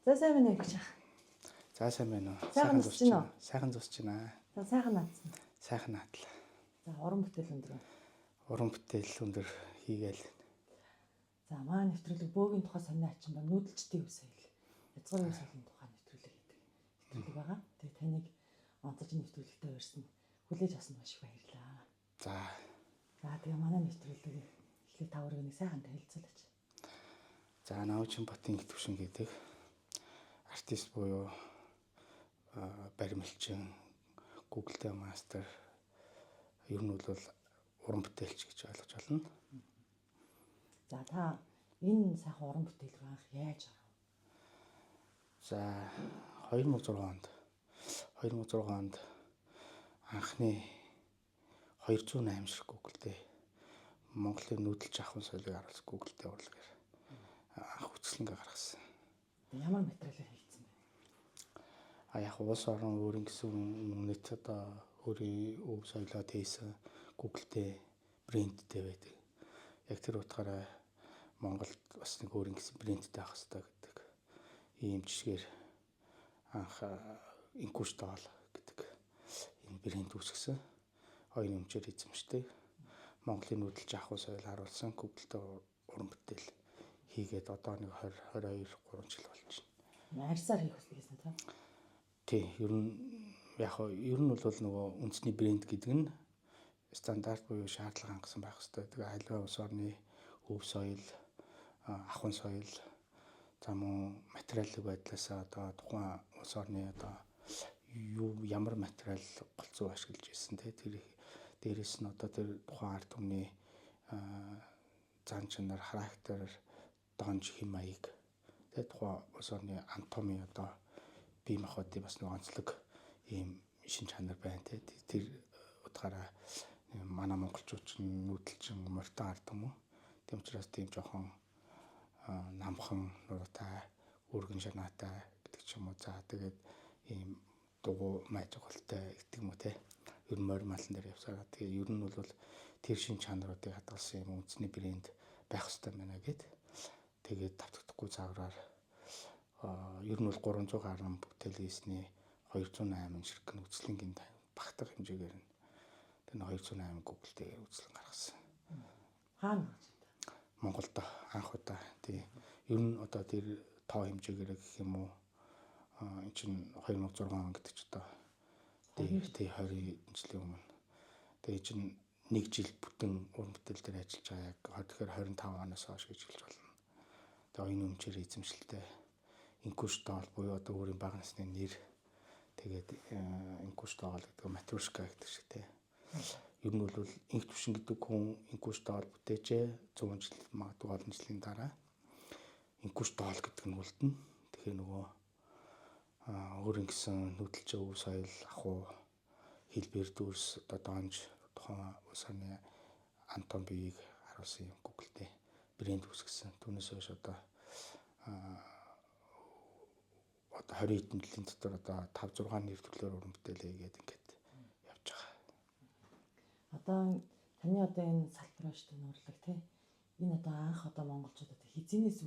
За сайн байна уу гэж. За сайн байна уу? Сайхан зусч байна уу? Сайхан зусч байна. За сайхан наацсан. Сайхан наатлаа. За уран бүтээл өндөр. Уран бүтээл өндөр хийгээл. За маа нэвтрүүлэг бөөгийн тухай сонио ачин ба нүүдэлчдийн үе соёл. Язгуурын үе соёлын тухай нэвтрүүлэг хийдэг. Нэвтрүүлэг байгаа. Тэгээ таныг онцолж нэвтрүүлэгтээ урьсан хүлээж авсан маш их баярлалаа. За тэгээ манай нэвтрүүлгийг эхлээд та өөрийг нэг сайхан танилцуулаач. За Научийн Батын төвшин гэдэг артист буюу баримлчин Google-тэй мастер ер нь бол уран бүтээлч гэж ойлгож байна. За та энэ сайхан уран бүтээл рүү анх яаж оров? За 2006 онд анхны 208 ширхэг Google-тэй Монголын нүүдэлч ахуйн соёлыг харуулсан Google-тэй урлагаар анх үцгэлэнгээ гаргасан. Ямар материалаар хийгдсэн бэ? Яг улс орон өөрийн гэсэн үнэт одоо өөрийн өв соёлоо тээсэн Google-тэй брендтэй байдаг. Яг тэр утгаараа Монголд бас нэг өөрийн гэсэн брендтэй авах хэрэгтэй гэдэг ийм жишгээр анх Инкуштаал гэдэг энэ брэнд үүсгэсэн. Хоёрын өмчөөр эзэмшдэг. Монголын нүүдэлч ахуйн соёл харуулсан Google-тэй уран бүтээл хийгээд одоо нэг 22 3 жил болж байна. Арьсаар хийх гэсэн тийм. Тий, ер нь бол нөгөө үндэсний брэнд гэдэг нь стандарт буюу шаардлага хангасан байх хэрэгтэй. Тэгээ аливаа улс орны өв соёл, ахуйн соёл, за мөн материалын байдлаас одоо тухайн улс орны одоо ямар материал голцоо ашиглаж ирсэн те тэр дээрээс нь одоо тэр тухайн ард түмний зан чанар, характер, донж хэм маяг те тухайн улс орны анатоми одоо бие махбодын бас нэг онцлог ийм шин чанар байна те тэр утгаараа манай монголчууд ч нүүдэлчин морьтой ард юм уу. Тийм учраас тийм жоохон намхан нуруутай, өргөн шанаатай гэдэг ч юм уу. За тэгээд ийм дугуй майжголтой гэдэг юм уу те. Ер нь морь малан дээр явсараа тэгээ ер нь бол тэр шин чанаруудыг хадгалсан юм үндэсний брэнд байх хэрэгтэй байна гэд. Тэгээд давтагдахгүй цагаараар ер нь бол 300 гаруй бүтээл хийсний 208 ширхэг нь үцлэнгийн багтах хэмжээгээр нь тэр 208 Google-тэй үцлэн гаргасан. Хаана? Монголд анх удаа тий ер нь одоо тэр тоо хэмжээгээр гэх юм уу эн чинь 2006 он гэдэг ч одоо тий 20 жилийн өмнө тэгээ чинь нэг жил бүтэн уран бүтээл дээр ажиллаж байгаа яг тэгэхээр 25 оноос хойш гэж хэлж болно. Тэгээ оюуны өмчөөр эзэмшилтэй Инкуштаал буюу одоо өөрийн бага насны нэр тэгээд Инкуштаал гэдэг Матюшка гэдэг шиг те. Ер нь бол инх төвшин гэдэг хүн Инкуштаал бүтээжээ 100 жил магадгүй олон жилийн дараа Инкуштаал гэдэг нь үлдэнэ. Тэгэхээр нөгөө өөрийн гэсэн нүүдэлч өв соёл ахуй хэлбэр дүрс одоо донж тухайн улс орны антон биеийг харуулсан юм Google-тэй брэнд үүсгэсэн. Түүнээс хойш одоо 20 хэдэн жилийн дотор одоо 5 6 нэр төрлөөр уран бүтээл хийгээд ингээд явж байгаа. Одоо таны одоо энэ салбар шүү дээ урлаг тий. Энэ одоо анх одоо монголчуудад хизэнээс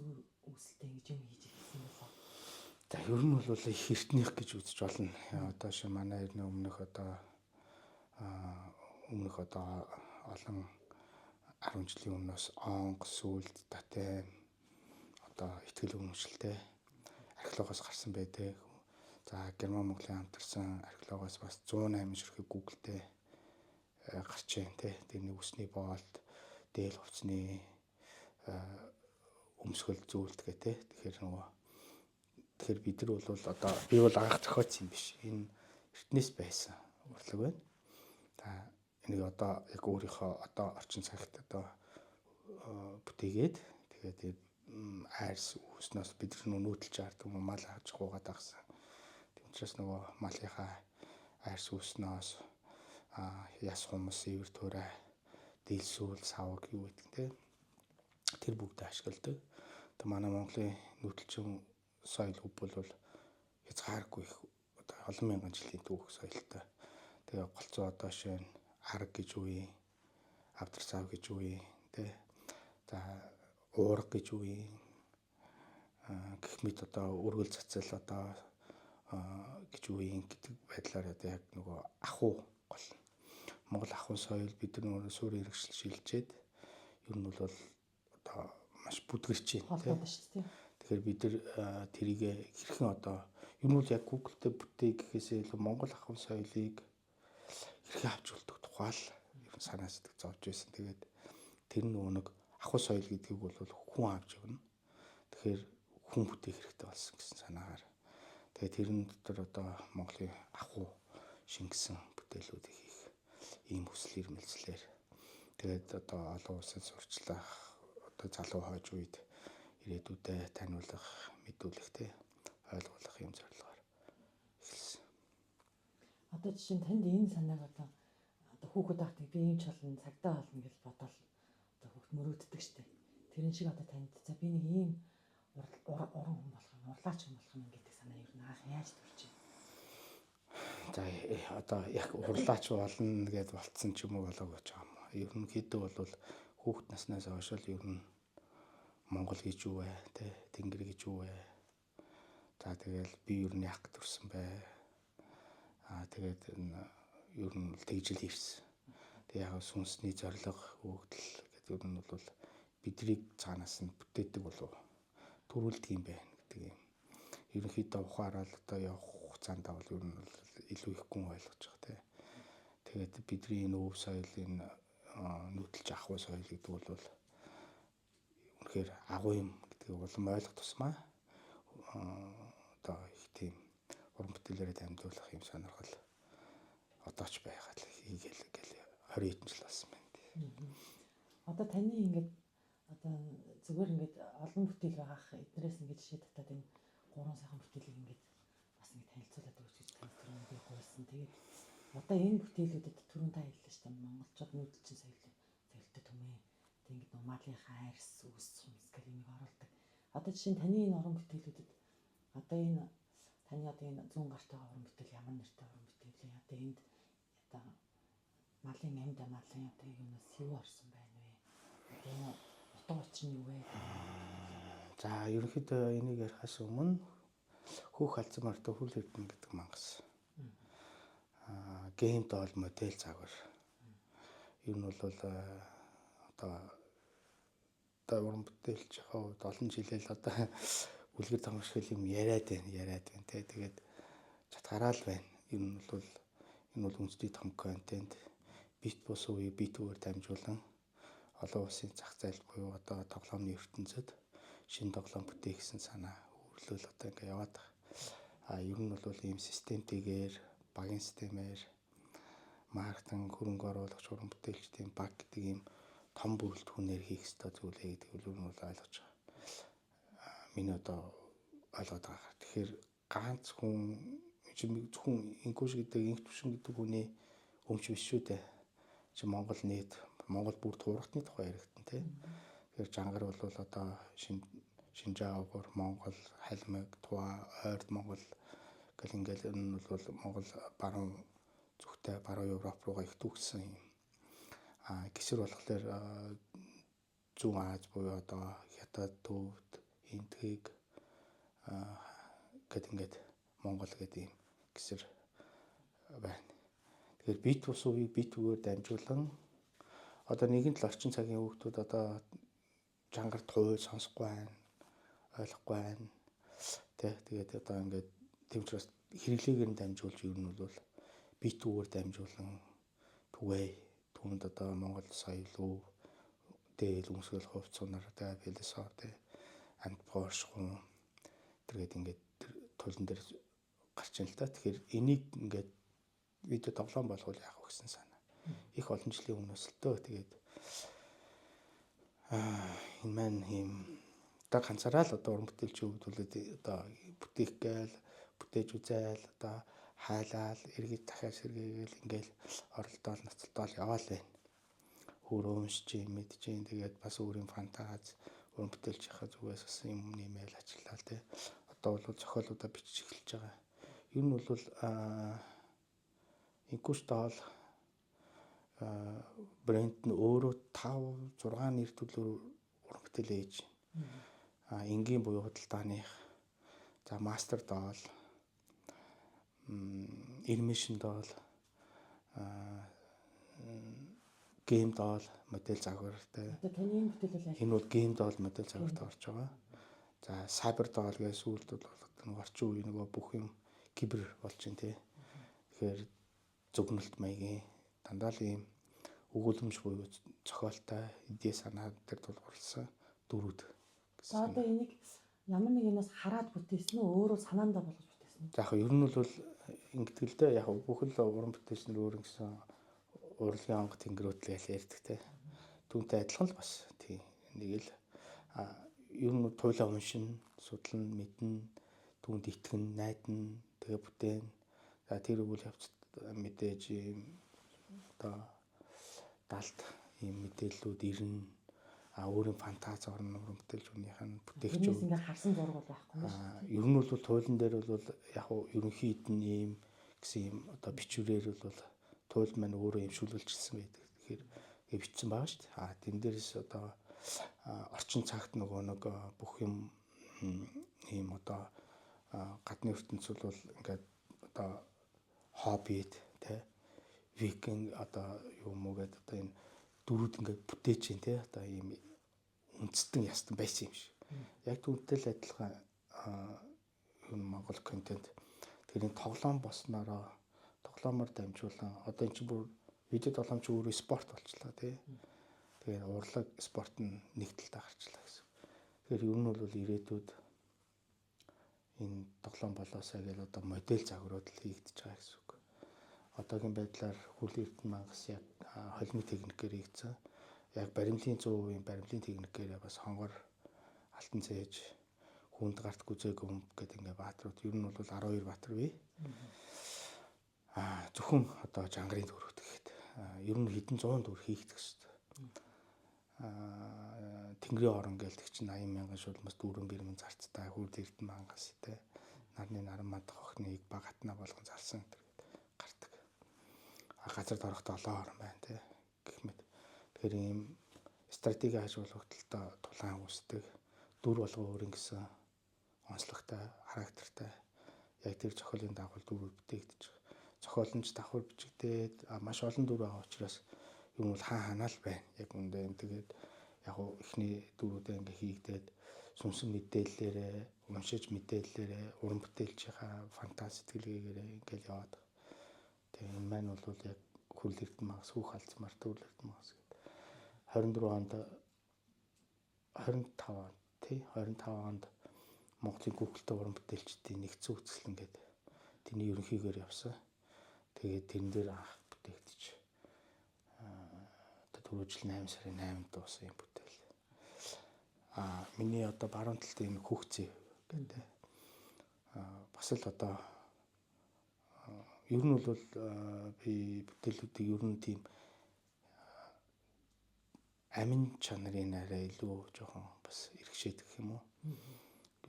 үүсэлтэй гэж юм хийж ирсэн болоо. За ер нь бол их эртнийх гэж үзэж болно. Одоо шиг манай эртний өмнөх одоо олон 10 жилийн өмнөөс онг, сүлд, татайм одоо ихтгэл үнэмшилтэй археологоос гарсан байдаг. За Герман Монголын хамтарсан археологоос бас 108 ширхэг Google-тэй гарч байна те. Тэрний үсний боолт, дээл хувцсны өмсгөл зүйлт гэх те. Тэгэхээр бид нар бол одоо би бол анх зохиоцсон юм биш. Энэ эртнээс байсан урлаг байна. Та энийг одоо яг өөрийнхөө одоо орчин цагт одоо бүтээгээд тэгээд айрс үүснээс бид нар нүүдэлж ард юм мал авч гуугаад агсан. Тийм учраас нөгөө малынхаа айрс үүснээс яс хумс, ивэр туурай, дэлсүүл, савг юу гэдэг те. Тэр бүгд ашигладаг. Тэгээ манай Монголын нүүдэлчин соёл бол хязгааргүй их одоо олон мянган жилийн түүх соёлтой. Тэгээ голцоо одоо шин арга гэж үе, авдар сав гэж үе, тэ. За уурга гэж үе, гэх мэт одоо өргөл цацал одоо гэж үеийн гэдэг байдлаар одоо яг нөгөө ахуй гол Монгол ахуй соёл бид нар нөгөө суурь хэрэгсэл шилжээд ер нь бол одоо маш бүдгэрч байна тийм. Тэгэхээр бид нар тэрийг хэрхэн одоо ер нь бол яг Google-тэй бүтээ гэхээсээ илүү Монгол ахуй соёлыг хэрхэн авч үлдэх тухай л ер нь санаа сэтгэл зовж байсан. Тэгээд тэр нөгөө нэг ахуй соёл гэдгийг бол хүн авч явна. Тэгэхээр хүн бүтээх хэрэгтэй болсон гэсэн санаагаар. Тэгээд тэрэн дотор одоо Монголын ахуй шингэсэн бүтээлүүдийг хийх ийм хүсэл эрмэлзлээр тэгээд одоо олон улсад сурчлах одоо залуу хойж үед ирээдүйдээ таниулах, мэдүүлэх те ойлгуулах юм зорилгоор эхэлсэн. Одоо жишээ нь танд энэ санааг одоо хүүхэд ахтыг би юм ч болно, цагдаа болно гэж бодоод одоо хүүхд мөрөөддөг штеп. Тэрэн шиг одоо танд за би нэг ийм уран хүн болох юм, урлаач хүн болох юм гэдэг санаа ер нь анх яаж төрж байна? За одоо яг урлаач болно гэдээ болцсон ч юм уу болоогүй ч юм. Ерөнхийдөө бол хүүхэд наснаас хойш л ер нь Монгол гэж юу вэ? Тэ Тэнгэр гэж юу вэ? За тэгэл би ер нь яг төрсэн бай. Тэгээд ер нь тэгжил ирсэн. Тэг яг сүнсний зориг өгдөл гэдэг ер нь бол бидрийг цаанаас нь бүтээдэг болов төрүүлдэг юм байна гэдэг юм. Ерөнхийдөө ухаарал одоо явах хугацаанд бол ер нь илүү их гүн ойлгож байгаа тийм. Тэгээд бидний энэ өв соёлын нүүдэлж ахуй соёл гэдэг бол үнэхээр агуу юм гэдгийг улам ойлгох тусмаа одоо их тийм уран бүтээлээрээ дамжуулах юм сонирхол одоо ч байгаа л хийгээл 20 хэдэн жил болсон байна тийм. Одоо таны ингээд одоо зүгээр ингээд олон бүтээл байгаах эднэрээс ингээд жишээ татаад энэ 3 сайхан бүтээлийг ингээд бас ингээд танилцуулаад өгч гэж танд түрүүн би гуйсан. Тэгээд одоо энэ бүтээлүүдэд түрүүн та хэллээ шүү дээ. Монголчууд нүүдэлчин соёлтой түмээ. Тэг ингээд номаалынхаа арьс, үс, сүнс гэх юмыг оруулдаг. Одоо жишээ нь таны энэ уран бүтээлүүдэд одоо энэ таны одоо энэ 100 гартай уран бүтээл ямар нэртэй уран бүтээл вэ? Одоо энд одоо малын амьд малын одоо юунаас юу орсон байна вэ? Одоо энэ утга учир нь юу вэ? За ерөнхийдөө энийг ярихаас өмнө Хүүх алдсан мартаа хүл эрдэнэ гэдэг мангас. Гейм доол модель загвар. Ер нь бол одоо уран бүтээлч хувьд олон жилээл одоо үлгэр тамирчил юм яриад байна те. Тэгээд чатгараа л байна. Ер нь бол энэ бол үндэсний том контент бит бус үеийг битүүгээр дамжуулан олон улсын зах зээл буюу одоо тоглоомны ертөнцид шинэ тоглоом бүтээх гэсэн санаа өрлөөл одоо ингээ яваад байгаа. Ер нь бол ийм системтэйгээр багийн системээр маркетинг хөрөнгө оруулагч уран бүтээлчдийн баг гэдэг ийм том бүрэлдэхүүнээр хийх ёстой зүйлээ гэдэг нь бол ойлгож байгаа. Миний одоо ойлгоод байгаа. Тэгэхээр ганц хүн зөвхөн инкуш гэдэг инх төвшин гэдэг хүний өмч биш шүү дээ. Чи Монгол нийт Монгол бүр туурхтны тухай яригдсан тийм. Тэгэхээр жангар бол одоо Шинжаавар, Монгол, Халимаг, Туа, Ойрд Монгол гэл ингээл энэ бол Монгол баруун зүгтээ баруун Европ руугаа их түгсэн юм. Гисэр болохоор Зүүн Аз буюу одоо Хятад, Төвд, Индийг гэд ингээд Монгол гэдэг юм гисэр байна. Тэгэхээр бит бус үеийг битүүгээр дамжуулан одоо нэгэн тал орчин цагийн хүүхдүүд одоо жангар туй сонсохгүй байна, ойлгохгүй байна. Тэгээд одоо ингээд тийм учраас хэрэглээгээр нь дамжуулж ер нь бол битүүгээр дамжуулан түгээ түүнд одоо Монгол соёл өв дээл өмсгөл хувц сунар одоо философи амт боошгүй тэргээд ингээд тулан дээр гарч ийн л та. Тэгэхээр энийг ингээд видео тоглоом болгол яах вэ гэсэн санаа. Их олон жилийн өмнөөс л төө тэгээд энэ маань юм одоо ганцаараа л одоо уран бүтээлчийн хувьд бол одоо бүтээх гээл бүтээж үзээл одоо хайлаал эргэж дахиад сэргээгээл ингээл оролдоол ноцтолдоол яваал байна. Өөрөө уншиж мэдж тэгээд бас өөрийн фантаз уран бүтээлчийнхаа зүгээс бас юм нэмэл ажиллаа тий. Одоо бол зохиолуудаа бичиж эхэлж байгаа. Ер нь бол инкуш доол брэнд нь өөрөө 5 6 нэр төлөөр уран бүтээл ээж. энгийн буюу худалдааных, за мастер доол, animation доол, гейм доол, модель загвартай. Одоо таны энэ бүтээл бол Энэ бол гейм доол модель загварт орж байгаа. За cyber доол гэж сүүлд бол орчин үеийн нөгөө бүх юм кибер болж байна тий. Тэгэхээр зөвгнөлт маягийн дандаа л ийм өгүүлэмж буюу зохиолтой идея санаа дээр тулгуурласан дөрүүд. За одоо энийг ямар нэг юмас хараад бүтээсэн үү өөрөө санаандаа болгож бүтээсэн үү? За яг ер нь бол ингэдэг л дээ. Яг бүхэл уран бүтээлчнэр өөр гэсэн урлагийн онго тэнгэрүүд л ярьдаг те. Түүнтэй адилхан л бас тий. Нэг л ер нь туйлаа уншин, судлан, мэднэ, түүнд итгэн, найдна, тэгээ бүтээн. За тэр үйл явц мэдээж ийм одоо далд ийм мэдээллүүд ирнэ. Өөрийн фантази орно уран бүтээлчнийх нь бүтээгч. Тэрнээс ингээ харсан зураг бол байхгүй юм шүү дээ. Ер нь бол туйлан дээр бол яг ерөнхий эдэн ийм гэсэн юм одоо бичвэрээр бол туйл маань өөрөө имшүүлэлжсэн байдаг. Тэгэхээр бичсэн байгаа шүү дээ. Тэн дээрээс одоо орчин цагт нөгөө нэг бүх юм ийм одоо гадны ертөнцийн бол ингээд одоо хоббит тэ викинг одоо юм уу гэдэг одоо энэ дөрүүд ингээд бүтээж чинь тэ одоо ийм үндэстэн ястан байсан юм шиг. Яг түүнтэй л адилхан Монгол контент тэрийн тоглоом болсноороо тоглоомоор дамжуулан одоо эн чинь бүр видео тоглоом чи өөрөө спорт болчлаа тий. Тэгээд урлаг спорт нь нэг талд гарчлаа гэсэн. Тэгэхээр ер нь бол ирээдүйд энэ тоглоом болоосаа гэж одоо модель загварууд л хийгдэж байгаа гэсэн үг. Одоогийн байдлаар хүл эрдэнэ мангас яг холимог техникээр хийгдсэн. Яг баримлын 100% баримлын техникээр бас хонгор алтан цээж хүнд гарт гүзээг өмд гэдэг ингээ баатрууд ер нь бол 12 баатар бий. Зөвхөн одоо жангарын дөрөвт гэхэд ер нь хэдэн 100 төгрөг хийгдэх шүү дээ. Тэнгэрийн орон гэлдэг чинь 80,000 шулмас дүүрэн бэрмэн зарцтай хүл эрдэнэ мангас те нарны наран мад хохныг багатна болгон зарсан гэдэг гардаг. Газар дорохтой олоо орон байна те гэх мэт. Тэгэхээр ийм стратеги хажуулагталтай тулаан үүсдэг дүр болгоо өөрийн гэсэн онцлогтой характертай яг тэр зохиолын дагуу дүрүүд бүтээгдэж байгаа. Зохиолч давхар бичигдээд маш олон дүр байгаа учраас юм бол хаанаа л байна. Яг үндэ тэгээд яг ихний дүрүүдээ ингээ хийгдээд сүнсэн мэдээллээрээ уншиж мэдээллээрээ уран бүтээлчийнхаа фантази сэтгэлгээгээрээ ингээл яваад байгаа. Тэгээ энэ маань бол яг хүл эрдэнэ мангас хүүх алдсмар төрөл эрдэнэ мангас гэдэг 24 онд 25 онд Монголын Google-тэй уран бүтээлчдийн нэгдсэн үзэсгэлэн гэдэг тэний ерөнхийгээр явсан. Тэгээд тэрэн дээр анх бүтээгдэж одоо түрүү жил 8 сарын 8-нд дууссан юм бүтээл. Миний одоо баруун талд энэ хүүхцээ гэдэг. Бас л одоо ер нь бол би бүтээлүүдийг ер нь тийм амин чанарын арай илүү жоохон бас эргэшээд гэх юм уу.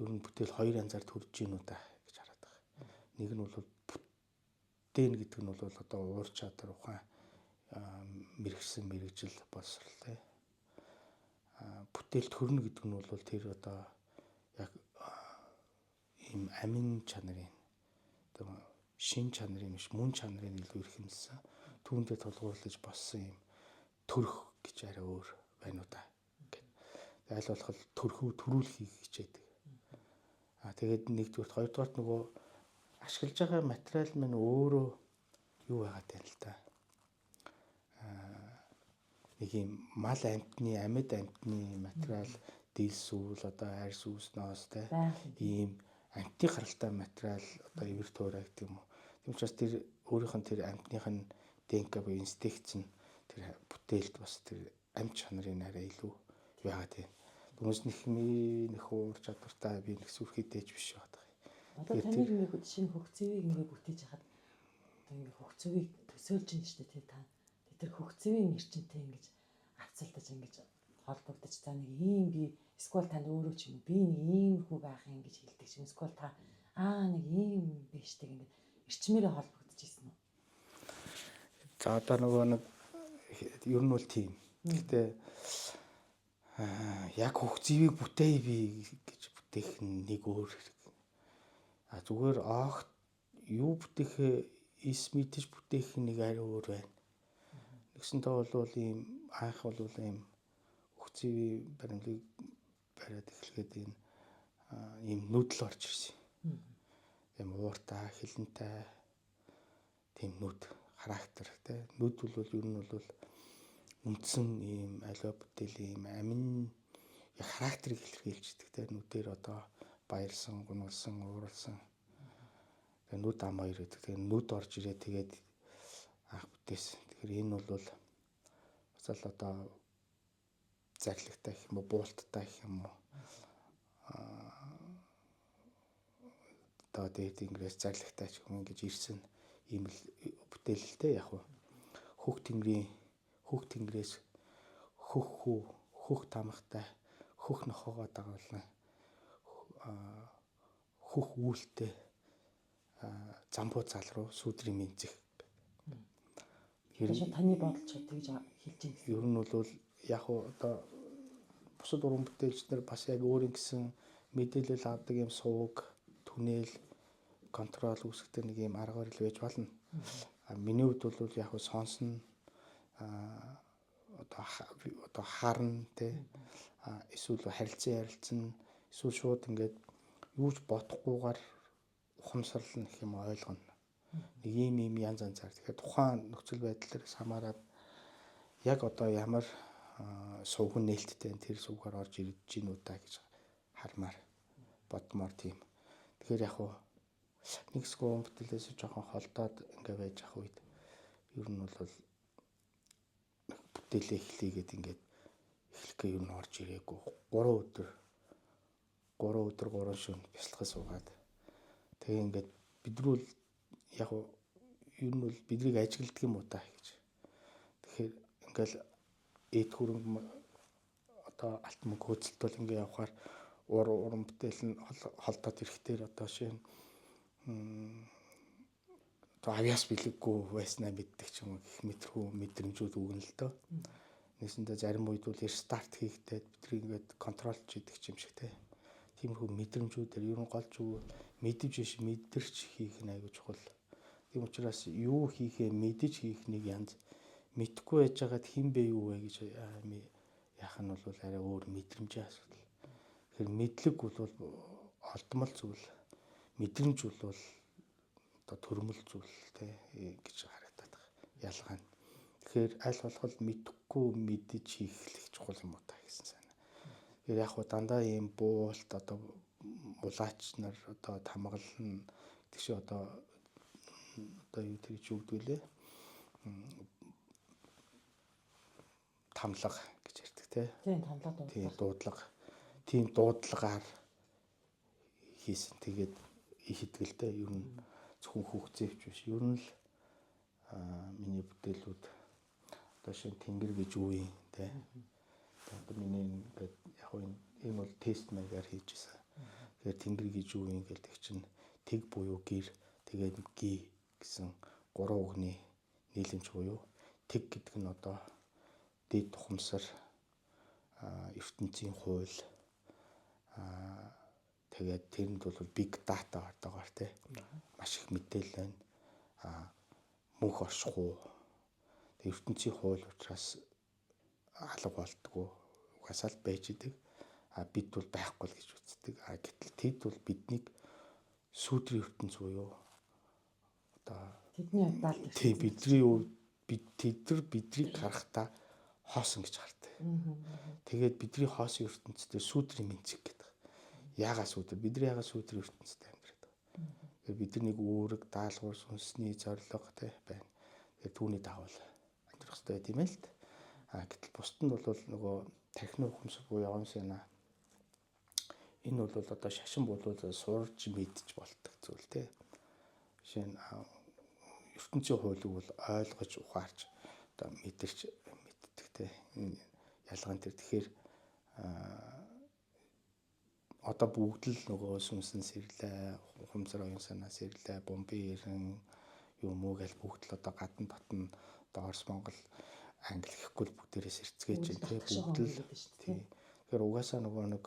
Ер нь бүтээл хоёр янзаар төрж гинүү та гэж хараад байгаа. Нэг нь бол бүтээн гэдэг нь бол одоо уур чадвар ухаан мэрэгсэн мэрэгжил боловсралтай. Бүтээл төрнө гэдэг нь бол тэр одоо яг ийм амин чанарын одоо шин чанарын биш мөн чанарын илүү эрхэмсэн түүндээ тулгуурлаж болсон юм төрөх гэж арай өөр байна уу та гэдэг. Айл болох төрүүлэхийг хичээдэг. Тэгээд нэгдүгээр хоёрдугаар нөгөө ашиглаж байгаа материал маань өөрөө юу байгаад байна л та. Нэг юм мал амьтны амьд амьтны материал дийлсүүл одоо арь сүүснөөс те ийм амьтны гаралтай материал одоо ивэр туурай гэдэг юм уу. Тийм учраас тэр өөрийнх нь тэр амьтных нь ДНК буюу инстинкт нь тэр бүтээлд бас тэр амьд чанарын арай илүү байгаад байна. Хүмүүс нэх уур чадвартай би нэг сүрхийдэж биш байгаа. Одоо таны нэг шинэ хөгцөвийг ингээ бүтээж хахад одоо ингээ хөгцөвийг төсөөлж ин штэ тий та. Тэр хөгцөвийн эрчимтэй ингэж авцалдаж ингэж холбогдож за нэг ийм би эсвэл танд өөрөө ч юм би нэг ийм хүү байх юм гэж хэлдэг чинь эсвэл та нэг ийм биш тэг ингэ эрчмээрээ холбогдож ирсэн үү? За одоо нөгөө нэг ер нь бол тийм. Гэхдээ яг хөх зэвийг бүтээе би гэж бүтээх нэг өөр хэрэг. Зүгээр огт юу бүтээхээ эс мэдэж бүтээх нэг арай өөр байна. Нэгсэнтэй бол ийм анх бол ийм хөх зэвийн баримлыг бариад эхлэхэд энэ ийм нүдл орж ирсэн. Тийм ууртай, хилэнтэй тийм нүд характер тий. Нүд бол ер нь бол үндсэн ийм аливаа бүтээлийн ийм амин характерыг илэрхийлждэг тий. Нүдээр одоо баярлсан, гуналсан, ууралсан. Тэгээ нүд ам хоёр гэдэг. Тэгээ нүд орж ирээ тэгээд анх бүтээсэн. Тэгэхээр энэ бол бас л одоо зарлагтай гэх юм уу, буулттай гэх юм уу. Одоо дээд ингээс зарлагтай ч юм ингэж ирсэн ийм л бүтээлтэй яг уу. Хөх тэнгэрээс хөх тамхтай хөх нохоогоо дагуулна. Хөх үүлтэй замбуу зал руу сүудрийн минзэх. Тэгэхээр таны бодолч тэгж хэлж байна. Ер нь бол яг одоо бусад уран бүтээлчнэр бас яг өөрийн гэсэн мэдээлэл авдаг юм сувг, түнэл, контрол үүсгдэг нэг юм арга барил байж болно. Миний хувьд бол яг сонсно одоо харна тий. Эсвэл харилцан эсвэл шууд ингээд юуж бодохгүйгээр ухамсарлна гэх юм ойлгоно. Нэг юм янз янзаар. Тэгэхээр тухайн нөхцөл байдлаас хамаарат яг одоо ямар сувг нээлттэй тэр сувгаар орж ирж гин үү та гэж хармаар бодмоор тийм. Тэгэхээр яг уу нэг скон бүтээлээс жоохон холдоод ингээ байж ах үед ер нь бол бүтээлээ эхлэгээд ингээд эхлэхээ ер нь орж ирээгүй 3 өдөр 3 шөнө бясалгаж суугаад тэгээ ингээд бидрүүл яг уу ер нь бол бидрийг ажигладаг юм уу та гэж. Тэгэхээр ингээл эд хөрөнгө одоо алт мөнгө хөөцөлтөл ингээ явахаар уран бүтээл нь холдоод ирэхтэр одоо шинэ одоо авьяас билэггүй байснаа мэддэг ч юм уу гэх мэтэрхүү мэдрэмжүүд өгнө л дөө. Нэгсэндээ зарим үед бол рестарт хийхдээ бидрийг ингээд контролж идэг юм шиг те. Тиймэрхүү мэдрэмжүүдээр ер нь голж өгөө мэдэж биш мэдэрч хийх нь аягүй чухал. Тийм учраас юу хийхээ мэдэж хийх нэг янз мэдхгүй байж байгаад хэн бэ юу вэ гэж яах нь бол арай өөр мэдрэмжийн асуудал. Тэгэхээр мэдлэг бол олдмол зүйл, мэдрэмж бол одоо төрмөл зүйл те гэж харагдаад байгаа. Ялгаа нь. Тэгэхээр аль болох мэдхгүй мэдэж хийх чухал юм уу та гэсэн санаа. Тэгэхээр яг дандаа ийм буулт одоо улаач нар одоо тамгална гэдэг чи одоо юу тэр чи үгдвэл тамлага гэж ярьдаг тий. Тийм тамлага дуудлага. Тийм дуудлага. Тийм дуудлагаар хийсэн. Тэгээд ихэдгэлтэй ер нь зөвхөн хүүхцээвч биш. Ер нь л миний бүтээлүүд одоо шинэ тэнгэр гэж үе тий. Одоо миний ингээд яг энэ бол тест маягаар хийжсэн. Тэгэхээр тэнгэр гэж үе ингээд тэг чинь тэг буюу гэр тэгээд ги гэсэн 3 үгний нийлэмж буюу тэг гэдэг нь одоо дэд тухамсар ертөнцийн хууль тэгээд тэрэнд бол big data ордогоор тий маш их мэдээлэл байна мөнх оршихуй ертөнцийн хууль учраас алга болдгоо угаасаа л байж идэг бид бол байхгүй л гэж үздэг гэтэл тэд бол биднийг сүүдрийн ертөнц буюу одоо тэдний удаалт тий бидрийг харахтаа хоосон гэж хардаг. Тэгээд бидний хоосон ертөнцийн сүүдрийн мэдzik гэдэг. Яагаас сүүдэр бидний яагаас сүүдрийн ертөнцид амьдраад байгаа. Тэгээд бид нэг үүрэг даалгавар сүнсний зорилго тий байна. Тэгээд түүний дагавал амьдрах хэрэгтэй байт юм л т. Гэтэл бусд нь бол нөгөө тархины ухамсар буюу явам санаа. Энэ бол одоо шашин болвол сурж мэдж болдог зүйл тий. Жишээ нь ертөнцийн хуулийг бол ойлгож ухаарч одоо мэдэрч мэддэг тий. Энэ ялгаан тэр тэгэхээр одоо бүгд л нөгөө сүнсэн сэрлээ, ухамсар оюун санаа сэрлээ, бомбын ирэн юм уу гэл бүгд л одоо гадна дотн одоо Орос Монгол Англи гэхгүй бүгдээрээ сэрцгээж тий бүгд л тий Тэгэхээр угаасаа нөгөө нэг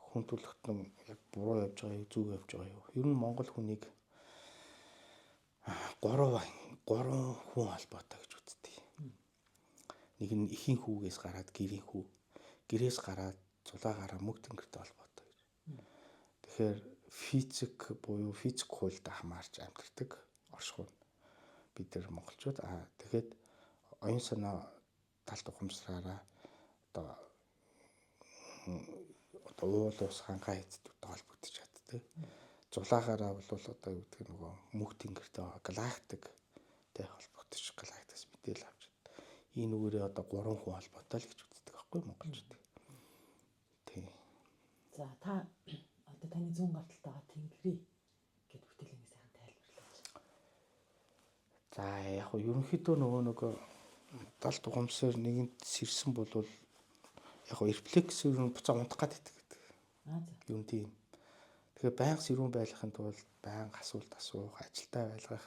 хүн төрөлхтөн яг буруу явж байгаа юу, зөв явж байгаа юу? Ер нь Монгол хүнийг 3 хүн холбоотой гэж үздэг. Нэг нь эхийн хүүгээс гараад гэрийн хүү, гэрээс гараад зулаагаараа мөг тэнгэртэй холбоотой гэж. Тэгэхээр физик буюу физик хуульд хамаарч амьдардаг оршихуй бид нар монголчууд. Тэгэхэд оюун санаа талд ухамсараараа одоо уул ус хангаа эцдүүдтэй холбогдож чаддаг. Зулаагаараа бол одоо юу гэдэг нөгөө мөг тэнгэртэй галактиктэй холбогдож галактикс мэдээлэл авч чаддаг. Энэ нүгээрээ одоо 3 хүн холбоотой л гэж үздэг байхгүй монголчууд. Тийм. За та одоо таны зүүн гарталтай байгаа тэнгэрий гэд бүтээлээ сайхан тайлбарлаач. За яг хөө ерөнхийдөө нөгөө далд ухамсар нэгэнт сэрсэн бол яг хөө рефлекс ер нь буцаа унтах гэдэг. Юм тийм. Тэгэхээр байнга сэрүүн байхын тулд байнга асуулт асуух, ажилтаа байлгах,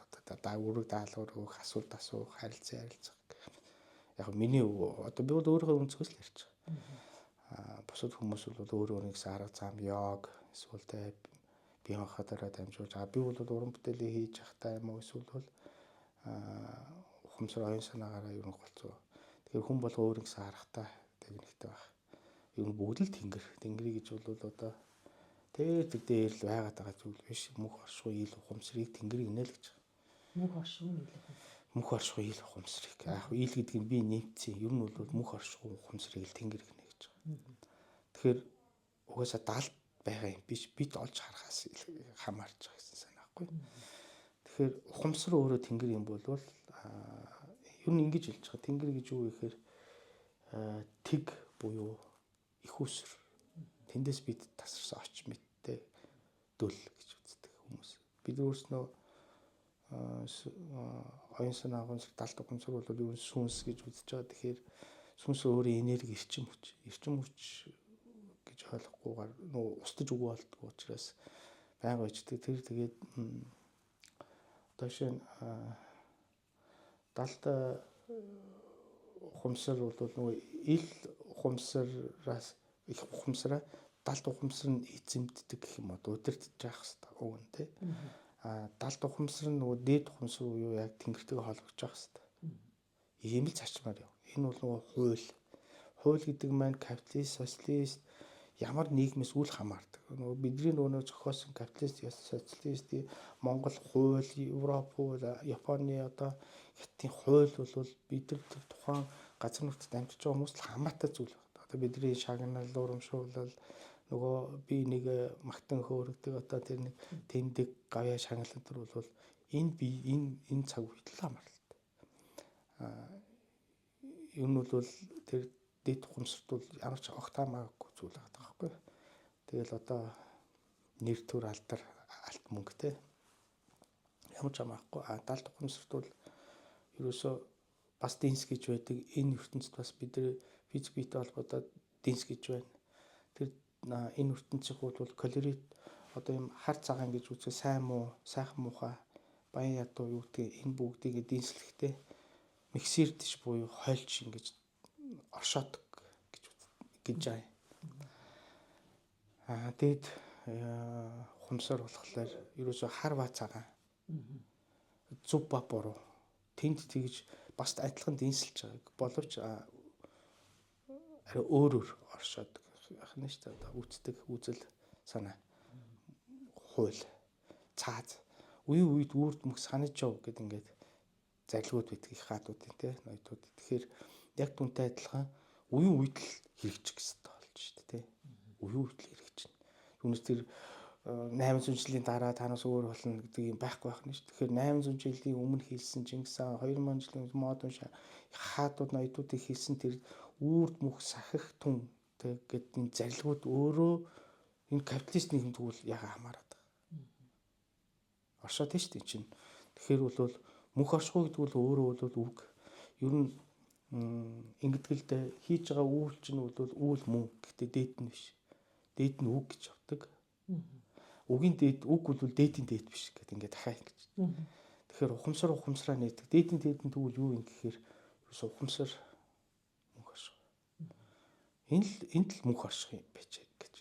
өрөг даалгавар өгөх, асуулт асуух, харилцаа ярилцах. Яг миний одоо би бол өөрийнхөө өнцгөөс л ярьж байгаа. Бусад хүмүүс бол өөрөө өөрийнхөө арга зам, йог, эсвэл тэ бие махбодороо дамжуулж байгаа. Би бол уран бүтээлээ хийж явахдаа юм уу эсвэл бол ухамсар оюун санаагаараа ер нь голцоо. Тэгэхээр хүн бол өөрийнхөө аргатай техниктэй байх. Ер нь бүгд л тэнгэрий гэж бол одоо дээр л байгаад байгаа зүйл биш. Мөнх оршихуй ил ухамсарыг тэнгэр гинэ л гэж. Мөнх оршихуй ил ухамсар. Мөнх оршихуй ил ухамсарыг. Яг ил гэдэг нь би нэмцэн. Ер нь бол мөнх оршихуй ухамсарыг л тэнгэр гинэ гэж. Тэгэхээр угаасаа далд байгаа юм биш. Бид олж харахаас хамаарч байгаа гэсэн санаа байхгүй. Тэгэхээр ухамсар өөрөө тэнгэр юм бол ер нь ингэж хэлж байгаа. Тэнгэр гэж юу гэхээр тэг буюу их усэр. Тэндээс бид тасарсан оч мэдтэй дөл гэж үздэг хүмүүс. Бид өөрснөө оюун санаа ухамсар далд ухамсар бол ер нь сүнс гэж үзэж байгаа. Тэгэхээр сүнс өөрийн энерги эрчим хүч гэж ойлгохгүйгээр нөгөө устж өгөө болдгоо учраас байнга ичдэг. Тэр тэгээд одоо шинэ далд ухамсар бол нөгөө ил ухамсараас их ухамсараа далд ухамсар нь эзэмддэг гэх юм уу удирдах хэрэгтэй үг нь тий. Далд ухамсар нь нөгөө дээд ухамсар буюу яг тэнгэртэйгээ холбогдож байгаа хэрэгтэй. Ийм л зарчмаар яв. Энэ бол нөгөө хууль гэдэг маань капиталист, социалист ямар нийгмээс үл хамаардаг. Нөгөө бидний нөгөө зохиосон капиталист, социалист, Монгол хууль, Европ хууль, Японы одоо хятадын хууль бол бид нар тухайн газар нутагт амьдарч байгаа хүмүүст хамаатай зүйл байна. Одоо бидний шагнал, урамшуулал нөгөө би нэг магтан хөөрөгдөг одоо тэр нэг тэмдэг гавьяа шагналын төр бол энэ цаг үед л хамааралтай. Энэ бол тэр дэд ухамсарт бол ямар ч огт хамаагүй зүйл байгаа байхгүй. Тэгэл одоо нэр төр алдар алт мөнгөтэй ямар ч хамаахгүй. Далд ухамсарт бол ерөөсөө бас динс гэж байдаг. Энэ ертөнцид бас бид нар физик биетэй холбоотой динс гэж байна. Тэр энэ ертөнцийн хууль бол калорит одоо юм хар цагаан гэж үзээ сайн муу, сайхан муухай, баян ядуу юу гэдэг энэ бүгдийг динслэхдээ миксердэж буюу хойлж ингэж оршоодог гэж байгаа. Тэгэд ухамсар болохоор ерөөсөө хар ба цагаан. Зүв ба буруу. Тэнд тэгж бас адилхан динсэлж байгааг боловч арай өөрөөр оршоодог ахна шүү дээ. Одоо үздэг үзэл санаа хууль цааз үе үед үрд мөх санаж яв гэд ингээд зарилгууд байдаг их хаадуудын тий ноёдууд. Тэгэхээр яг түнтэй адилхан үе үед л хэрэгжих гэсэн болж шүү дээ тий. Үе үед л хэрэгжинэ. Түүнээс тэр 800 жилийн дараа танаас өөр болно гэдэг юм байхгүй байх нь шүү. Тэгэхээр 800 жилийн өмнө хийсэн Чингис хаан 2000 жилийн модон хаадууд ноёдуудыг хийсэн тэр үрд мөх сахих түн гэдэг энэ зарилгууд өөрөө энэ капиталист нийгэмд үл яга хамаарат байгаа. Оршоод тийм шүү дээ чинь. Тэгэхээр бол мөнх оршихуй гэдэг бол өөрөө бол үг. Ер нь ингэдгэлдээ хийж байгаа үйл чинь бол үйл мөн. Гэхдээ дээд нь биш. Дээд нь үг гэж авдаг. Үгийн дээд үг бол дээдийн дээд биш гэдэг ингээд дахиад ингэж. Тэгэхээр ухамсараа нээдэг. Дээдийн тэгвэл юу юм гэхээр ерөөс ухамсар мөнх оршихуй. Энд л мөнх орших юм байж гэж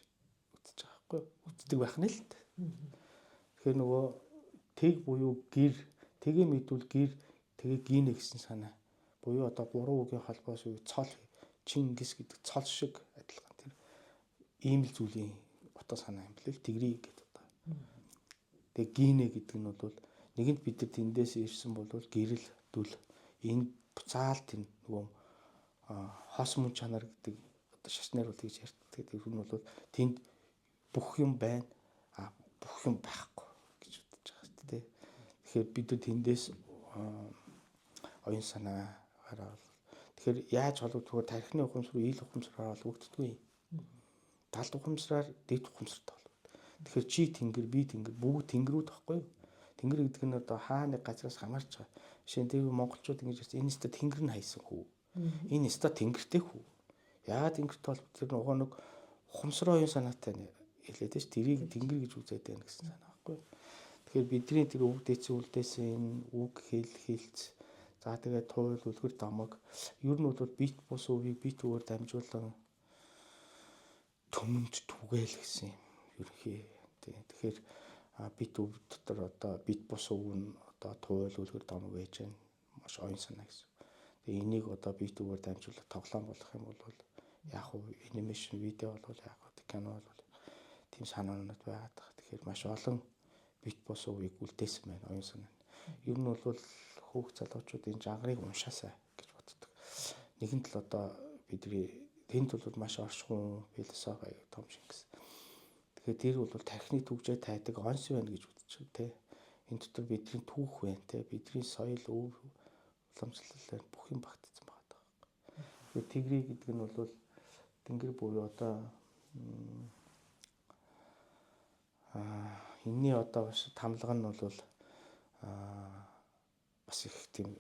үзэж байгаа байхгүй юу? Үздэг байх нь л дээ. Тэгэхээр нөгөө тэг буюу гэр тэгээ мэдвэл гэр тэгээ гинэ гэсэн санаа. Буюу одоо 3 үгийн холбоос үе цол Чингис гэдэг цол шиг адилхан тэр ийм л зүйлийн утга санаа юм бэл тэгрий гэдэг одоо. Тэгээ гинэ гэдэг нь бол нэгэнт бид нар тэндээс ирсэн бол гэрэл дүл энэ буцаал тэр нөгөө хос мөн чанар гэдэг одоо шашнаар бол тэгж ярьдаг. Тэр нь бол тэнд бүх юм байна. Бүх юм байхгүй гэж бодож байгаа шүү дээ. Тэгэхээр бид нар тэндээс оюун санаа гараа. Тэгэхээр яаж холбогдвол тархины ухамсар, ил ухамсараар холбогддгүй. Талд ухамсараар дэд ухамсартай холбогддог. Тэгэхээр чи тэнгэр, би тэнгэр, бүгд тэнгэрүүд байхгүй юу? Тэнгэр гэдэг нь одоо хаа нэг газраас хамаарч байгаа. Жишээ нь тэр монголчууд ингэж хэлсэн энэ өстө тэнгэр нь хайсан хүү. Энэ өстө тэнгэртэй хүү. Яагаад тэнгэртэй бол тэр нөгөө нэг ухамсар оюун санаатай хэлээд ш тэрийг тэнгэр гэж үзээд байна гэсэн санаа байхгүй. Тэгэхээр бидний тэр үг дээцэн үлдээсэн үг хэлц за тэгээд туйл үлгэр дамаг ер нь бол бит бус үгийг бит үгээр дамжуулан төмөнд түгээл гэсэн юм ерхий. Тэгэхээр бит үг дотор одоо бит бус үг нь одоо туйл үлгэр дамаг байж байна. Маш оюун санаа гэсэн. Тэгээ энийг одоо бит үгээр дамжуулах тоглоом болох юм бол яг уу анимашн видео бол яг уу кино бол тийм санаанууд байгаад байгаа. Тэгэхээр маш олон бит бус үгийг үлдээсэн байна оюун санаа. Ер нь бол хүүхд залуучуудын жанрыг уншаасаа гэж боддог. Нэгэн тал одоо бидний тэнд бол маш оршихуун философи том шиг гэсэн. Тэгэхээр тэр бол тархины төвжээ тайдаг онс байна гэж үздэг тий. Энэ дотор бидний түүх байна тий. Бидний соёл өв уламжлал байна. Бүх юм багтсан байгаа. Тэгэхээр тэгрий гэдэг нь бол тэнгэр буюу одоо энэний одоо бас тамлага нь бол бас их тийм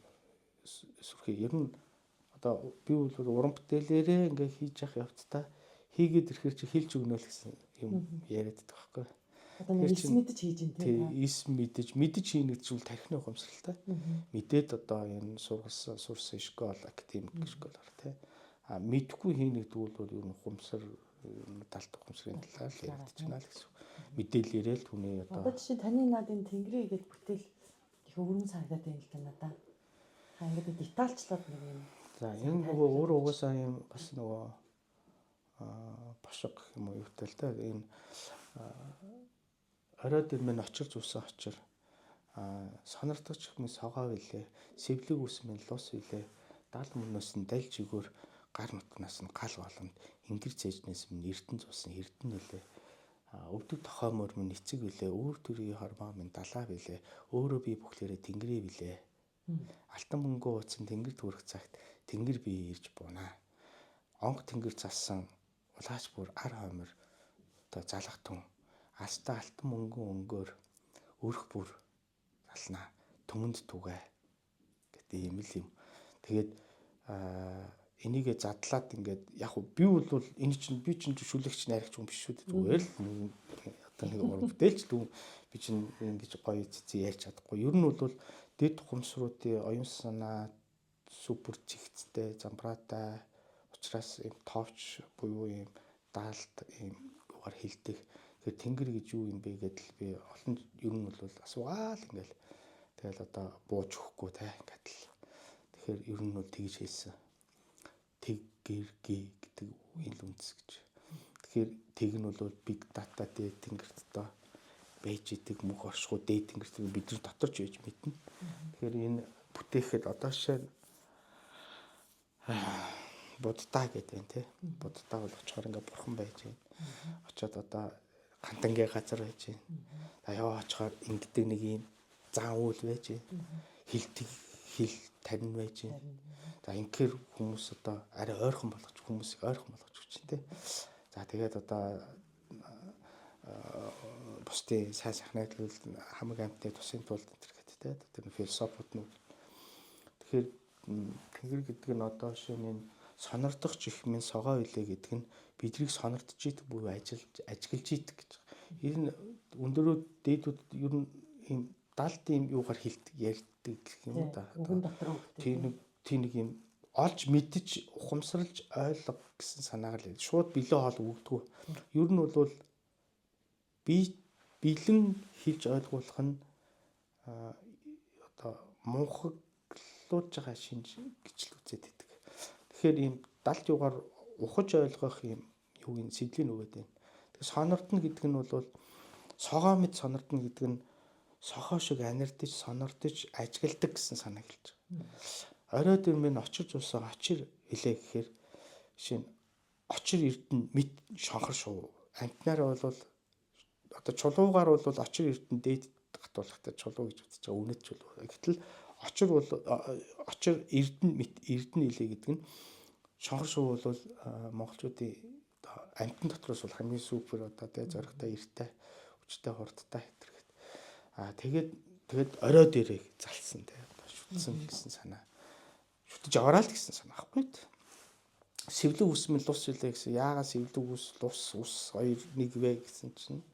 сүрхий ер нь одоо би бол уран бүтээлээрээ ингээ хийж явах явцдаа хийгээд ирэхэр чи хэлж өгнө л гэсэн юм яриад байгаа байхгүй. Одоо нэг эс мэдэж хийж ин тийм. Эс мэдэж хийнэ гэж бол тархины ухамсаралтай. Мэдээд одоо энэ сурсан школ академик школоор тий. Мэдхгүй хийнэ гэдэг бол ер нь ухамсар талт ухамсарын талаар ярьж байна л гэсэн. Мэдээлэлээрээ л түүний одоо жишээ таны надын тэнгэрээ гэдэг бүтээл их өвөрмөн санагдаад байна л да надаа. Ингээд детальчлаад нэг юм. За энэ нөгөө өөр угаасаа юм бас нөгөө бошиг гэх юм уу юутай л да. Энэ орой дээр мань очир зүүсэн очир сонирдогч хүмүүс согоо билээ. Сэвлэг үсмэн лус билээ. Дал мөнөөс нь дальж өгөр гар нутнаас нь гал боломд ингэр цээжнээс минь эрдэн зуусан эрдэн билээ. Өвдөг тохой мөр минь эцэг билээ. Өөр төрийн хормоо минь далаа билээ. Өөрөө би бүхлээрээ тэнгэрээ билээ. Алтан мөнгөө ууцсан тэнгэр түрэх цагт тэнгэр би ирж буунаа. Онг тэнгэр зассан улаач бүр ар хоймор одоо залах түн аста алтан мөнгөн өнгөөр өрх бүр залнаа төмөнд түгээ гэдэг юм л юм. Тэгээд энийгээ задлаад ингээд яг би бол энэ чинь би чинь төшүүлэгч найрагч хүн биш шүү дээ. Зүгээр л одоо нэг уран бүтээлч дүү би чинь ингэж гоё цэцэн ярьж чадахгүй. Ер нь бол дэд ухамсаруудын оюун санаа супер чигцтэй замбраатай учраас юм товч буюу юм даалт юм угаар хилдэг. Тэгэхээр тэнгэр гэж юу юм бэ гэдэл би олон ер нь бол асуугаал ингээл тэгэл одоо бууж өгөхгүй те ингээд л. Тэгэхээр ер нь бол тэгж хэлсэн. Тэгэр гэдэг ил үндэс гэж. Тэгэхээр тэг нь бол big data дээр тэнгэрт одоо байж идэг мөнх оршихуй дээд тэнгэрт бид нар доторч байж мэднэ. Тэгэхээр энэ бүтээхэд одоо шээ буддаа гэдэг юм тий. Буддаа бол очихоор ингээ бурхан байж байна. Очоод одоо гантангийн газар байж байна. Аяа очихоор ингэдэг нэг юм зан үйл байж байна. Хил тарин байж байна. За ингээр хүмүүс одоо арай ойрхон болгож хүмүүсийг ойрхон болгож өгч дээ. За тэгээд одоо бусдын сайн сайхнаадлал хамаг амьтны тусын тулд гэдэг тийм философиуд нь. Тэгэхээр тэнгэр гэдэг нь одоо шинэ сонирдогч их минь согоо илээ гэдэг нь бидрийг сонирдож идэг буюу ажиглаж идэг гэж. Ер нь өндөрөө дээдүүд ер нь ийм далд ийм юугаар ярьдаг гэх юм да. Тийм нэг юм олж мэдж ухамсарлж ойлго гэсэн санаагаар л шууд бэлэн хоол өгдөг. Ер нь бол бэлэн хэлж ойлгуулах нь одоо мунхаглуулж байгаа шинж гэж л үзээд байдаг. Тэгэхээр ийм далд югаар ухаж ойлгох ийм юугийн сэдвийн өгöd юм. Тэгээ сонирдно гэдэг нь бол согоо мэд сонирдно гэдэг нь сохоо шиг анирдаж сонирдож ажигладаг гэсэн санааг хэлж байгаа. Орой дээр минь очирж усан очир илээ гэхээр жишээ нь очир эрдэнэ мэд шонхор шуу. Амтнаараа бол одоо чулуугаар бол очир эрдэнэ дээд гатуулахтай чулуу гэж үзэж байгаа. Үнэт чулуу. Гэтэл очир бол очир эрдэнэ мэд эрдэнэ илээ гэдэг нь шонхор шуу бол монголчуудын амтан дотроос бол хамгийн супер одоо тэ зоригтой эрттэй хүчтэй хурдтай хэтэрхт. Тэгээд орой дээрээ залсан тэ шүтсэн гэсэн санаа. Шүтэж аваад гэсэн санаа ахгүй. Сэвлэг ус мэл лус илээ гэсэн. Яагаад сэвлэг ус лус хоёр нэг вэ гэсэн чинь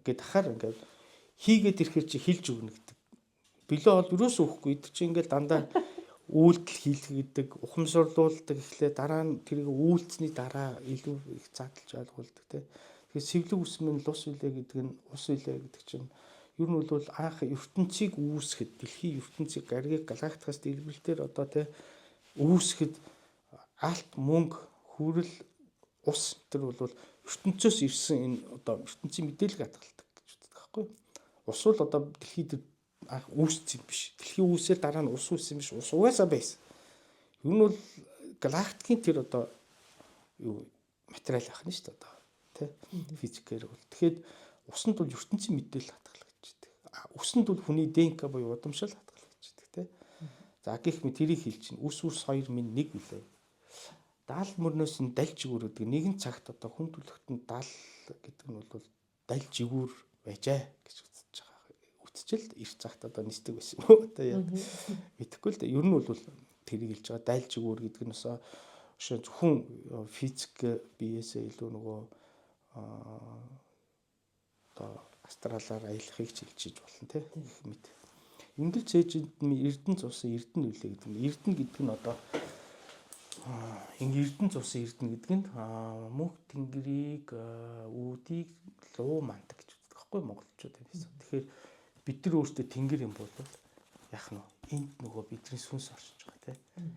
гээд ахаар ингээд хийгээд ирэхээр чи хилж өгнө гэдэг. Билээ бол юусоо өгөхгүй. Эд чи ингээд дандаа үйлдэл хийлгэх гэдэг, ухамсарлуулдаг ихлээр дараа нь тэрийг үйлцсний дараа илүү их задлж ойлгуулдаг тийм. Тэгэхээр сэвлэг ус мэн лус үлээ гэдэг нь ус үлээ гэдэг чинь ер нь бол анх ертөнцийг үүсгэхэд дэлхийн ертөнцийг гаргийг галактикаас дэлбэрэлтээр одоо тийм үүсгэхэд алт мөнгө хүрэл ус тэр бол ертөнцөөс ирсэн энэ одоо ертөнцийн мэдээлэл хадгалдаг гэж үздэг байхгүй. Ус бол одоо дэлхийд анх үүссэн юм биш. Дэлхийн үүсэл дараа нь ус үүссэн биш. Ус угаасаа байсан. Ер нь бол галактикийн тэр одоо юу материал ах нь шүү дээ одоо тий физикээр бол. Тэгэхээр усанд бол ертөнцийн мэдээлэл хадгалдаг гэж байдаг. Усанд бол хүний ДНК буюу удамшил хадгалдаг гэж байдаг тий. За гэх мэт тэрийг хэлж чинь ус хоёр минь нэг үлээ. Даал мөрнөөс нь далж игүүр гэдэг нэгэн цагт одоо хүн төлөвтөнд даал гэдэг нь бол далж игүүр байжээ гэж үзэж байгаа. Үтчил эрт цагт одоо нисдэг байсан юм уу одоо яг мэдэхгүй л дээ. Ер нь бол тэрийг хэлж байгаа далж игүүр гэдэг нь өсөө зөвхөн физик биеэсээ илүү нөгөө одоо астралаар аялахыг чилжиж болно те гэх мэт. Ингээл цээжинд эрдэнэ цусан эрдэнэ үлээ гэдэг нь эрдэнэ гэдэг нь одоо эрдэнэ цусан эрдэнэ гэдэг нь мөнх тэнгэрийг үүдийг луу мандаг гэж үздэг байхгүй монголчууд юм байсан. Тэгэхээр бид нар өөрсдөө тэнгэр юм бол яах нь энд нөгөө бидний сүнс оршиж байгаа тийм.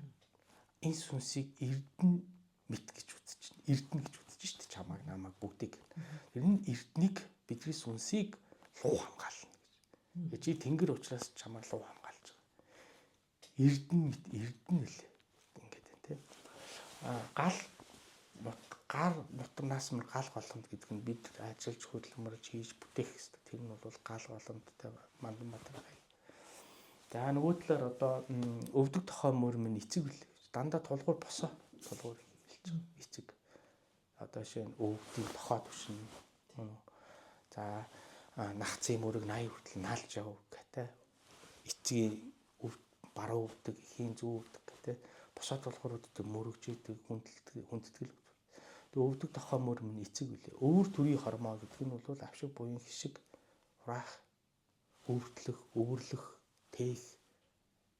Энэ сүнсийг эрдэнэ мэд гэж үзэж байна. Эрдэнэ гэж үзэж штэ чамааг намайг бүгдийг. Тэр нь эрднийг бидний сүнсийг луу хамгаална гэж. Чи тэнгэр учраас чамааг луу хамгаалж байгаа. Эрдэнэ мэд эрдэнэ л ингээд байна тийм. Гар нутагнаас мөр гал голомт гэдэг нь бид ажиллаж хөдөлмөрж хийж бүтээх хэрэгтэй. Тэр нь бол гал голомттой мандан батар. За нөгөө талаар одоо өвдөг тохой мөр минь эцэг үлээ. Дандаа тулгуур босоо тулгуур хэлж байгаа. Эцэг. Одоо жишээ нь өвдөг тохой төвшин. За нагцын мөрөг 80 хүртэл наалж яв гэдэг. Эцгийн баруун өвдөг, ихийн зүүн өвдөг гэдэг. Босоо тулгуурууд дээр мөрөгжийдэг, хүндэтгэл. Тэгээ өвдөг тохой мөр минь эцэг үлээ. Өвөр төрийн хормоо гэдэг нь бол авшиг буян хишиг, хураах, өвөртлөх, өвөрлөх, тээх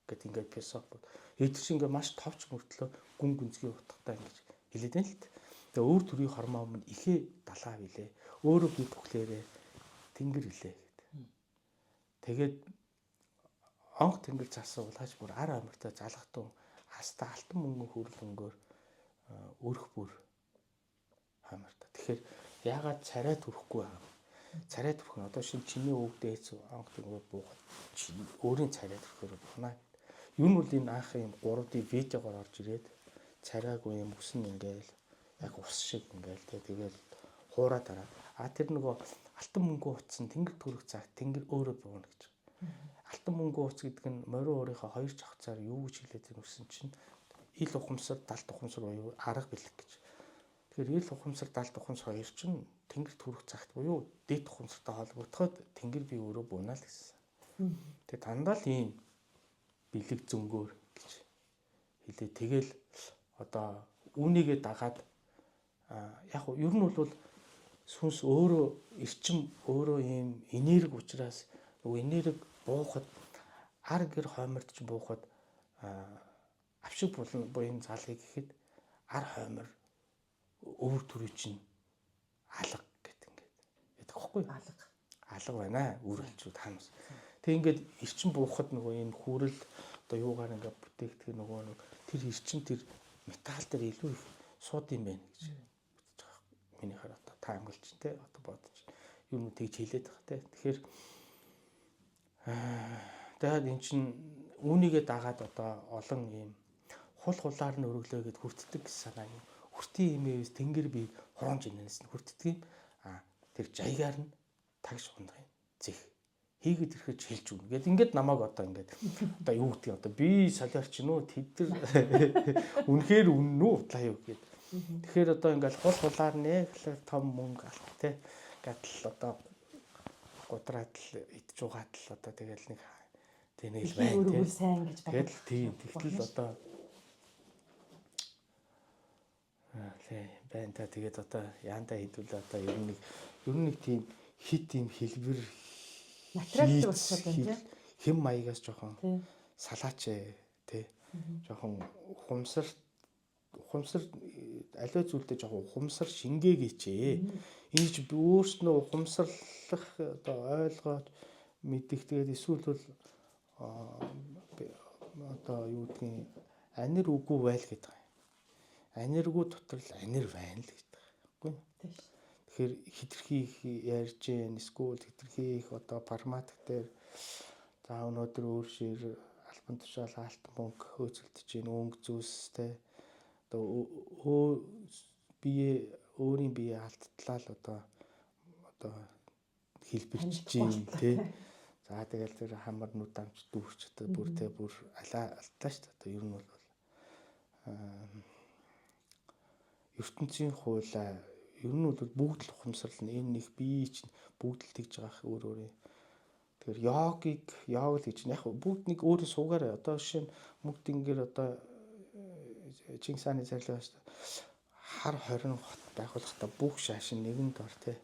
гэдэг ингээд философи. Эдгээр шиг ингээд маш товч мөртлөө гүн гүнзгий утгатай ингэж хэлээд байна л т. Тэгээ өвөр төрийн хормоо минь ихээ далаа билээ. Өөрөө би бүхлээрээ тэнгэр илээ гэдэг. Тэгээд онх тэнгэр цаасаа улгаж бүр ар амиртай залгатун хаста алтан мөнгөн хөрлөнгөөр өрх бүр хамаартай. Тэгэхээр яагаад царай төрөхгүй байгаа юм? Царай төрөх нь одоо чиний өвөг дээц онх тэнгэр буухад өөрийн царай төрөхөөр бунаа. Юу нь бол энэ анх юм 3D видеогоор орж ирээд царайгүй юм өснө ингээл яг ус шиг ингээл тэгэл хуураа дараа. Тэр нөгөө алтан мөнгөө утсан тэнгэр төрөх цаг тэнгэр өөрөө бууна гэж. Алтан мөнгөө уц гэдэг нь морин өөрийнхөө хоёр жагцаар юу гэж хэлээд ирсэн чинь ил ухамсар далд ухамсар буюу арга бэлэг гэж. Тэгэхээр ил ухамсар далд ухамсар хоёр чинь тэнгэр төрөх цагт буюу дэд ухамсартай холбогдоход тэнгэр бие өөрөө буунаа л гэсэн. Тэгээ дандаа л ийм бэлэг зөнгөөр гэж хэлээ. Тэгэл одоо үүнийгээ дагаад яг нь ер нь бол сүнс өөрөө эрчим өөрөө ийм энерги учраас нөгөө энерги буухад ар гэр хоймордч буухад авшиг буян залгыг гэхэд ар хоймор өвөр төрөй чинь алга гэдэг ингээд яддаг байхгүй алга байна үрэлчүүд хамс. Тэг ингээд эрчин буухад нөгөө энэ хүүрэл одоо юугаар ингээд бүтээгдэх нөгөө тэр эрчин тэр металл дээр илүү их сууд юм байна гэж бодож байгаа. Миний хараа одоо таамаглаж те одоо бодож юм тэгж хэлээд байгаа те. Тэгэхээр тэгээд эн чинь үүнийгээ дагаад одоо олон юм хул хулаар нь өргөлөөгээд хүртдэг гэсэн санаа юм. Хүртийн имээс тэнгэр би хураамж инээс нь хүртдэг юм. Тэр жаягаар нь тагш хундахын зэх хийгээд ирэхэд хэлж өгнө. Гэт ингээд намайг одоо ингээд одоо юу гэдэг одоо би солиорч нөө тэд нар үнэхээр үнэн үү удлаа юу гэд. Тэгэхээр одоо ингээд хул хулаар нэг том мөнгө алах те гадал одоо гудраад л идж угаад л одоо тэгэл нэг тэнэл байна те. Тэгэл тийм тэгтэл одоо байна та тэгээд одоо яандаа хідвэл одоо ер нь нэг тийм хит юм хэлбэр материал болчиход байна тийм хэм маягаас жоохон салаач тий жоохон ухамсар аливаа зүйлдээ жоохон ухамсар шингээгээчээ энэ ч өөрснөө ухамсарлах одоо ойлгоод мэдэх тэгээд эсвэл бол одоо юу гэдгийг анир үгүй байл гэдэг юм. Аниргүй дотор л анир байна л гэдэг байхгүй юу? Тэгэхээр хитрхи ярьж гэн эсвэл хитрхи их одоо формат дээр за өнөөдөр өөр шир альбан тушаал алтан мөнгө хөөцөлдөж гин өнгө зүйлстэй одоо өөрийн бие алдтлаа л одоо хэлбэрчж гин тий. За тэгэл тэр хамар нүд амч дүүрч одоо бүр тэ бүр алаа алдлаа шүү дээ. Одоо ер нь бол ертөнцийн хуулаа ер нь бол бүгд л ухамсарлана. Энэ нэг бие чинь бүгд л тэгж байгаа өөр өөрийн. Тэгэхээр йог гэж яг бүгд нэг өөрөө суугаарай. Одоо жишээ нь мөнгө тэнгээр одоо Чингис хааны царилгаас хар 20 хот байгуулахдаа бүх шашин нэгэн дор тий.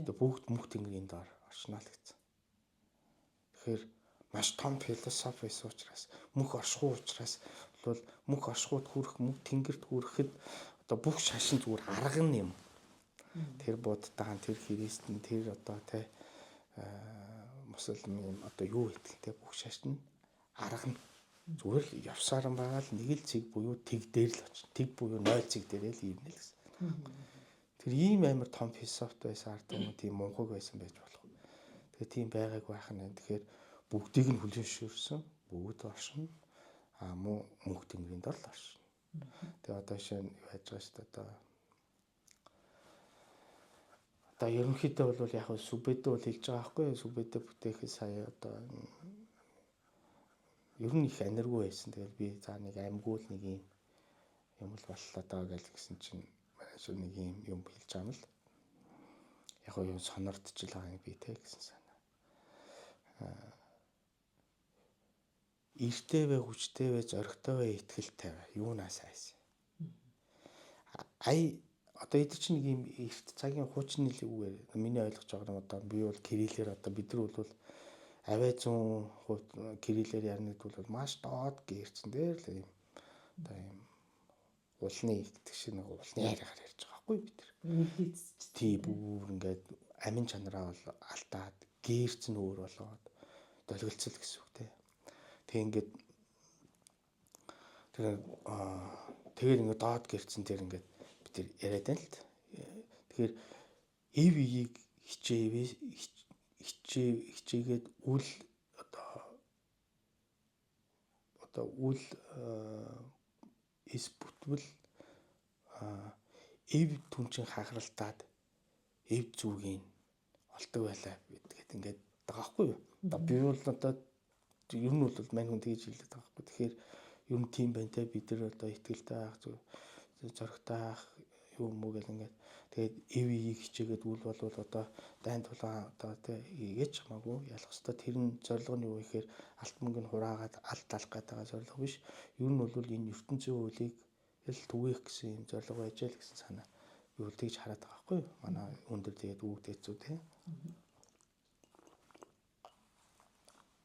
Одоо бүгд мөнгө тэнгэрийн дор оршноо л гэсэн. Тэгэхээр маш том философи учраас мөнх оршихуй учраас бол мөнх оршихуйд хүрэх мөнх тэнгэрт хүрэхэд одоо бүх шашин зүгээр арга юм. Тэр буддаан тэр христэн тэр одоо тий мусульман одоо юу гэдэг те бүх шашин арга нь зүгээр л явсаар байгаа л нэг л цэг буюу тэг дээр л очив. Тэг буюу 0 цэг дээрээ л ирнэ л гэсэн. Тэр ийм амар том философи байсан ард юм тийм мунхаг байсан байж болох. Тэгээ тийм байгааг байх нь. Тэгэхээр бүгдийг нь хүлээншүүлсэн. Бүгд оршин. Муу мөнх тэнгэрийн дор л оршин. Тэгээ одоо жишээ нь яаж байгаа шүү дээ одоо ерөнхийдөө бол яг сүбэдэ бол хэлж байгаа байхгүй юу? Сүбэдэ бүтээхэд сая одоо ер нь их аниргүй байсан. Тэгэл би за нэг амьгүй л нэг юм л боллоо даа гэж гисэн чинь нэг юм хэлж байгаа юм л. Яг юу сонирдчихл байгаа юм би те гэсэн санаа. Эртэвэ хүчтэвэ зоригтойвэ итгэлтэй бай. Юунаас айсан. Одоо эд чинь нэг юм эрт цагийн хуучин нэл үгээр миний ойлгож байгаа нь одоо би бол кириллээр одоо бид нар бол аваа 100% кириллээр ярина гэдэг бол маш доод гэрцэн дээр л юм одоо юм улны гэдэг шиг нэг улны яриагаар ярьж байгаа байхгүй бид нар. Тий бүр ингээд амин чанараа бол алдаад гэрц нь өөр болоод долгилцэл гэсэн үг те. Тэг ингээд тэгээд ингээд доод гэрцэн дээр ингээд бид нар яриад байна л т. Тэгэхээр эв ийг хичээгээд үл одоо үл эс бүтвэл эв түнчин хахралтаад эв зүгийн олдог байлаа гэдгээд ингээд байгаа байхгүй юу? Одоо би бол одоо ер нь бол мань хүн тэгж хэлээд байгаа байхгүй. Тэгэхээр ер нь тийм байна те бид нар одоо ихтгэлтэй авах зоригтой авах юм уу гэл ингээд тэгээд эв ийг хичээгээд үл болвол одоо дайн тулаан одоо тий гээч хамаагүй ялах хэвээр тэр нь зорилго нь юу гэхээр алт мөнгөнд хураагаад алт алах гэдэг зорилго биш. Ер нь бол энэ ертөнцийн хуулийг л түгээх гэсэн юм зорилго байж л гэсэн санаа юу тэгж хараад байгаа байхгүй юу? Манай өндөр тэгээд үүдээцүү тий.